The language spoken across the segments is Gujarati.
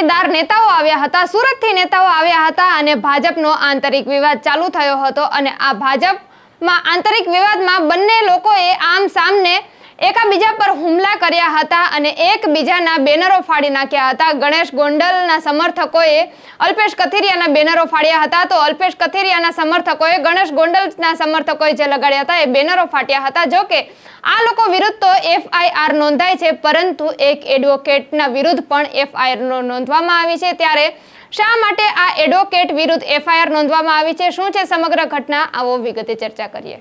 પાટીદાર નેતાઓ આવ્યા હતા, સુરતથી નેતાઓ આવ્યા હતા અને ભાજપનો આંતરિક વિવાદ ચાલુ થયો હતો અને આ ભાજપમાં આંતરિક વિવાદમાં બંને લોકોએ આમ સામને એકબીજા પર હુમલા કર્યા હતા અને એકબીજાના બેનરો ફાડી નાખ્યા હતા। ગણેશ ગોંડલના સમર્થકોએ અલ્પેશ કથિરિયાના બેનરો ફાડ્યા હતા, તો અલ્પેશ કથિરિયાના સમર્થકોએ ગણેશ ગોંડલના સમર્થકોએ જે લગાડ્યા હતા એ બેનરો ફાટ્યા હતા। જો કે આ લોકો વિરુદ્ધ તો FIR નોંધાઈ છે, પરંતુ એક એડવોકેટના વિરુદ્ધ પણ FIR નોંધવામાં આવી છે। ત્યારે શા માટે આ એડવોકેટ વિરુદ્ધ FIR નોંધવામાં આવી છે, શું છે સમગ્ર ઘટના, આવો વિગતે ચર્ચા કરીએ।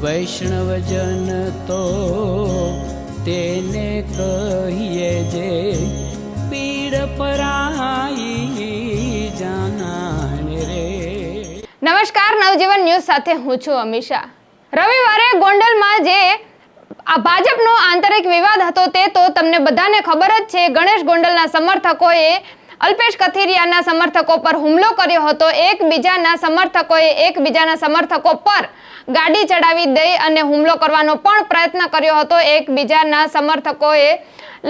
વૈષ્ણવજન તો તેને કહીએ જે પીડ પરાઈ જાનાને રે। નમસ્કાર, નવજીવન ન્યૂઝ સાથે હું છું અમીષા। રવિવારે ગોંડલમાં જે આ ભાજપનો આંતરિક વિવાદ હતો તે તો તમને બધાને ખબર જ છે। ગણેશ ગોંડલના સમર્થકોએ અલ્પેશ કથિરિયાના સમર્થકો પર હુમલો કર્યો હતો। એકબીજાના સમર્થકોએ એકબીજાના સમર્થકો પર ગાડી ચડાવી દઈ અને હુમલો કરવાનો પણ પ્રયત્ન કર્યો હતો। એકબીજાના સમર્થકોએ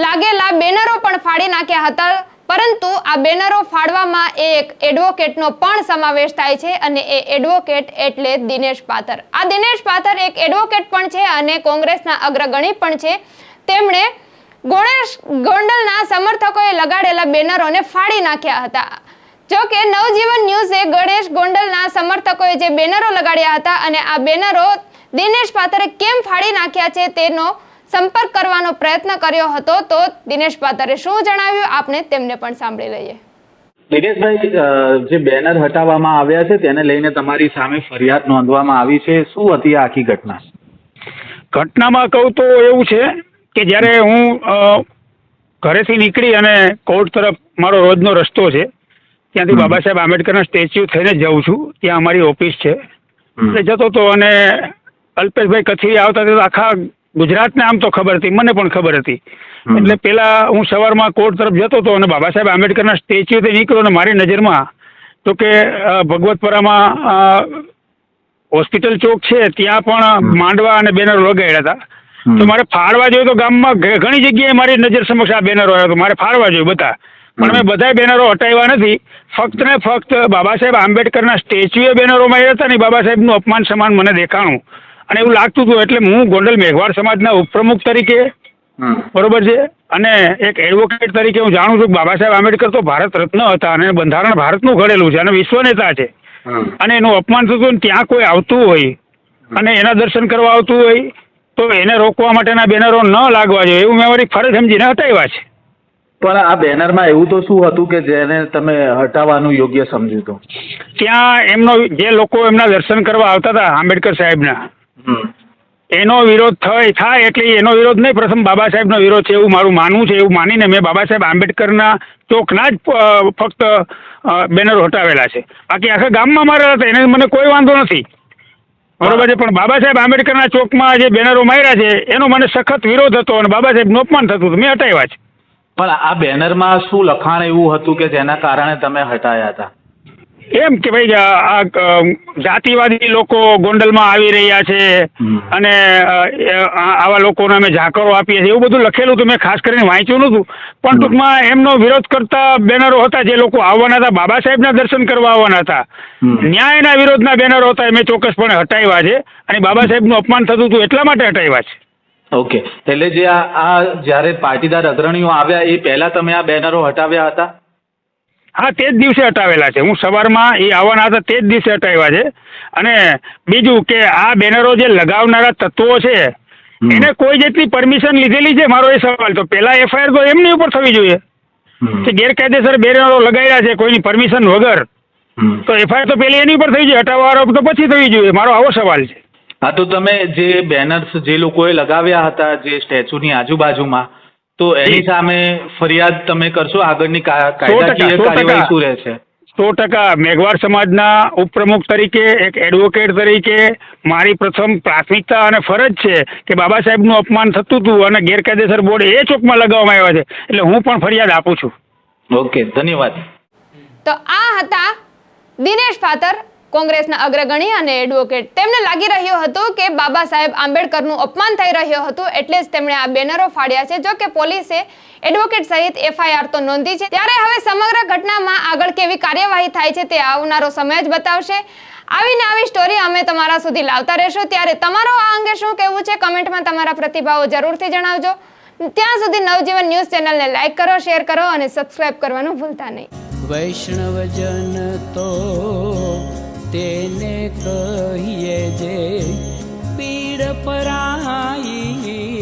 લાગેલા બેનરો પણ ફાડી નાખ્યા હતા, પરંતુ આ બેનરો ફાડવામાં એક એડવોકેટનો પણ સમાવેશ થાય છે અને એ એડવોકેટ એટલે દિનેશ પાથર। આ દિનેશ પાથર એક એડવોકેટ પણ છે અને કોંગ્રેસના અગ્રગણી પણ છે। તેમણે ગણેશ ગોંડલના સમર્થકોએ લગાડેલા બેનરોને ફાડી નાખ્યા હતા। જો કે નવજીવન ન્યૂઝે ગણેશ ગોંડલના સમર્થકોએ જે બેનરો લગાડ્યા હતા અને આ બેનરો દિનેશ પાથરે કેમ ફાડી નાખ્યા છે તેનો સંપર્ક કરવાનો પ્રયત્ન કર્યો હતો, તો દિનેશ પાથરે શું જણાવ્યું આપણે તેમને પણ સાંભળી લઈએ। દિનેશભાઈ, જે બેનર હટાવવામાં આવ્યા છે તેને લઈને તમારી સામે ફરિયાદ નોંધવામાં આવી છે, શું હતી આ આખી ઘટના? ઘટનામાં કહું તો એવું છે કે જ્યારે હું ઘરેથી નીકળી અને કોર્ટ તરફ મારો રોજનો રસ્તો છે, ત્યાંથી બાબા સાહેબ આંબેડકરના સ્ટેચ્યુ થઈને જઉં છું, ત્યાં અમારી ઓફિસ છે, એટલે જતો હતો અને અલ્પેશભાઈ કથિરિયા આવતા તો આખા ગુજરાતને આમ તો ખબર હતી, મને પણ ખબર હતી। એટલે પેલા હું સવારમાં કોર્ટ તરફ જતો હતો અને બાબા સાહેબ આંબેડકરના સ્ટેચ્યુથી નીકળ્યો અને મારી નજરમાં તો કે ભગવતપરામાં હોસ્પિટલ ચોક છે ત્યાં પણ માંડવા અને બેનરો લગાડ્યા હતા। તો મારે ફાડવા જોઈએ તો ગામમાં ઘણી જગ્યાએ મારી નજર સમક્ષ આ બેનરો આવ્યા, તો મારે ફાડવા જોઈએ બધા, પણ મેં બધા બેનરો હટાવ્યા નથી। ફક્ત ને ફક્ત બાબા સાહેબ આંબેડકરના સ્ટેચ્યુએ બેનરો માર્યા હતા ને બાબા સાહેબનું અપમાન સમાન મને દેખાણું અને એવું લાગતું હતું। એટલે હું ગોંડલ મેઘવાળ સમાજના ઉપપ્રમુખ તરીકે, બરોબર છે, અને એક એડવોકેટ તરીકે હું જાણું છું કે બાબા સાહેબ આંબેડકર તો ભારત રત્ન હતા અને બંધારણ ભારતનું ઘડેલું છે અને વિશ્વ નેતા છે, અને એનું અપમાન થતું ને ત્યાં કોઈ આવતું હોય અને એના દર્શન કરવા આવતું હોય તો એને રોકવા માટેના બેનરો ન લાગવા જોઈએ એવું મેં મારી ફરજ સમજીને હટાવ્યા છે। પણ આ બેનરમાં એવું તો શું હતું કે જેને તમે હટાવવાનું યોગ્ય સમજ્યું હતું? ત્યાં એમનો જે લોકો એમના દર્શન કરવા આવતા હતા આંબેડકર સાહેબના, એનો વિરોધ થાય એટલે એનો વિરોધ નહીં, પ્રથમ બાબા સાહેબનો વિરોધ છે એવું મારું માનવું છે। એવું માનીને મેં બાબા સાહેબ આંબેડકરના ચોકના જ ફક્ત બેનરો હટાવેલા છે, બાકી આખા ગામમાં મારેલા હતા એને મને કોઈ વાંધો નથી, બરોબર છે, પણ બાબા સાહેબ આંબેડકરના ચોકમાં જે બેનરો માર્યા છે એનો મને સખત વિરોધ હતો અને બાબા સાહેબનું અપમાન થતું હતું, મેં હટાવ્યા છે। પણ આ બેનરમાં શું લખાણ એવું હતું કે જેના કારણે તમે હટાયા હતા? એમ કે ભાઈ આ જાતિવાદી લોકો ગોંડલમાં આવી રહ્યા છે અને આવા લોકોને અમે જાકરો આપીએ છીએ એવું બધું લખેલું હતું, મેં ખાસ કરીને વાંચ્યું નહોતું, પણ ટૂંકમાં એમનો વિરોધ કરતા બેનરો હતા, જે લોકો આવવાના હતા બાબા સાહેબના દર્શન કરવા આવવાના હતા, ન્યાયના વિરોધના બેનરો હતા, મેં ચોક્કસપણે હટાવ્યા છે અને બાબા સાહેબનું અપમાન થતું હતું એટલા માટે હટાવ્યા છે। ઓકે, એટલે જે આ જ્યારે પાટીદાર અગ્રણીઓ આવ્યા એ પહેલા તમે આ બેનરો હટાવ્યા હતા? હા, તે જ દિવસે હટાવેલા છે, હું સવારમાં એ આવવાના હતા તે જ દિવસે હટાવ્યા છે। અને બીજું કે આ બેનરો જે લગાવનારા તત્વો છે એને કોઈ જાતની પરમિશન લીધેલી છે, મારો એ સવાલ। તો પહેલા FIR તો એમની ઉપર થવી જોઈએ કે ગેરકાયદેસર બેનરો લગાવ્યા છે કોઈની પરમિશન વગર, તો FIR તો પહેલી એની ઉપર થઈ જાય, હટાવવા આરોપ તો પછી થવી જોઈએ, મારો આવો સવાલ છે। હા, તો તમે જે બેનર્સ જે લોકોએ લગાવ્યા હતા જે સ્ટેચ્યુની આજુબાજુમાં, તો એની સામે ફરિયાદ તમે કરશો? આગળની કાયદાકીય કાર્યવાહી શું રહેશે? 100% મેઘવાળ સમાજના ઉપપ્રમુખ તરીકે, એક એડવોકેટ તરીકે મારી પ્રથમ પ્રાથમિકતા અને ફરજ છે કે બાબા સાહેબનું અપમાન થતું હતું અને ગેરકાયદેસર બોર્ડ એ ચોકમાં લગાવવામાં આવ્યા છે, એટલે હું પણ ફરિયાદ આપું છું। ઓકે, ધન્યવાદ। તો આ હતા દિનેશ પાથર, કોંગ્રેસના અગ્રગણી અને એડવોકેટ. તેમને લાગી રહ્યું હતું કે બાબા સાહેબ આંબેડકરનું અપમાન થઈ રહ્યું હતું, એટલે જ તેમણે આ બેનરો ફાડ્યા છે. જો કે પોલીસે એડવોકેટ સહિત FIR તો નોંધી છે. ત્યારે હવે સમગ્ર ઘટનામાં આગળ કેવી કાર્યવાહી થાય છે તે આવનારો સમય જ બતાવશે. આવી સ્ટોરી અમે તમારા સુધી લાવતા રહેશું. ત્યારે તમારો આ અંગે શું કહેવું છે, કમેન્ટમાં તમારા પ્રતિભાવો જરૂરથી જણાવજો. ત્યાં સુધી નવજીવન ન્યૂઝ ચેનલને લાઈક કરો, શેર કરો અને સબસ્ક્રાઇબ કરવાનું ભૂલતા નહીં. વૈષ્ણવજન તો તેને કહીએ જે પીડ પરાઈ.